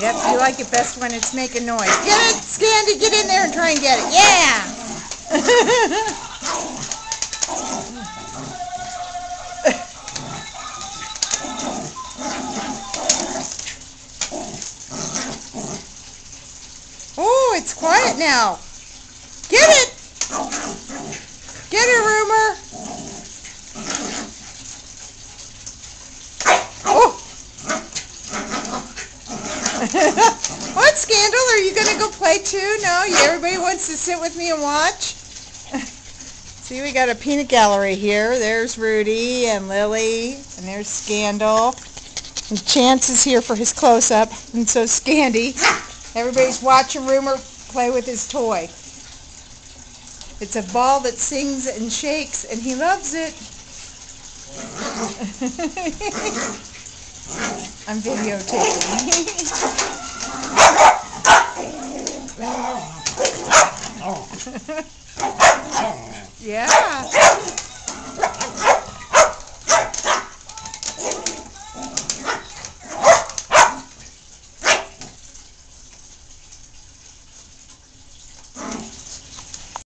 Yep, you like it best when it's making noise. Get it, Scandy, get in there and try and get it. Yeah! Oh, it's quiet now. Get it! Get it, Rumor! Oh! What, Scandal? Are you going to go play too? No? Everybody wants to sit with me and watch? See, we got a peanut gallery here. There's Rudy and Lily, and there's Scandal. And Chance is here for his close-up, and so Scandy. Everybody's watching Rumor play with his toy. It's a ball that sings and shakes, and he loves it. I'm videotaping. Yeah.